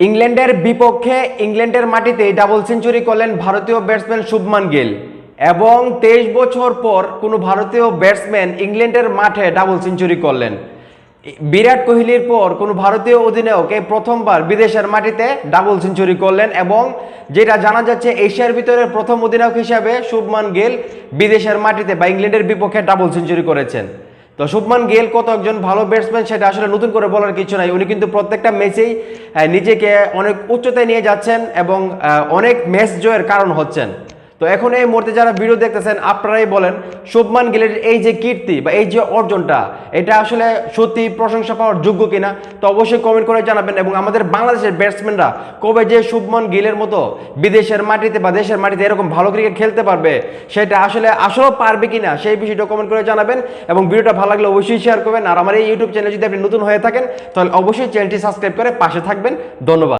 ইংল্যান্ডের বিপক্ষে ইংল্যান্ডের মাটিতে ডাবল সেঞ্চুরি করলেন ভারতীয় ব্যাটসম্যান শুভমান গিল এবং 23 বছর পর কোনো ভারতীয় ব্যাটসম্যান ইংল্যান্ডের মাঠে ডাবল সেঞ্চুরি করলেন। বিরাট কোহলির পর কোনো ভারতীয় অধিনায়ক এই প্রথমবার বিদেশের মাটিতে ডাবল সেঞ্চুরি করলেন এবং যেটা জানা যাচ্ছে এশিয়ার ভিতরে প্রথম অধিনায়ক হিসাবে শুভমান গিল বিদেশের মাটিতে বা ইংল্যান্ডের বিপক্ষে ডাবল সেঞ্চুরি করেছেন। তো শুভমান গিল কত একজন ভালো ব্যাটসম্যান সেটা আসলে নতুন করে বলার কিছু নাই। উনি কিন্তু প্রত্যেকটা ম্যাচেই নিজেকে অনেক উচ্চতায় নিয়ে যাচ্ছেন এবং অনেক ম্যাচ জয়ের কারণ হচ্ছেন। তো এখন এই মুহূর্তে যারা ভিডিও দেখতেছেন আপনারাই বলেন শুভমান গিলের এই যে কীর্তি বা এই যে অর্জনটা এটা আসলে সত্যি প্রশংসা পাওয়ার যোগ্য কিনা, তো অবশ্যই কমেন্ট করে জানাবেন। এবং আমাদের বাংলাদেশের ব্যাটসম্যানরা কবে যে শুভমান গিলের মতো বিদেশের মাটিতে বা দেশের মাটিতে এরকম ভালো ক্রিকেট খেলতে পারবে সেটা আসলেও পারবে কিনা সেই বিষয়টা কমেন্ট করে জানাবেন। এবং ভিডিওটা ভালো লাগলে অবশ্যই শেয়ার করবেন। আর আমার এই ইউটিউব চ্যানেলে যদি আপনি নতুন হয়ে থাকেন তাহলে অবশ্যই চ্যানেলটি সাবস্ক্রাইব করে পাশে থাকবেন। ধন্যবাদ।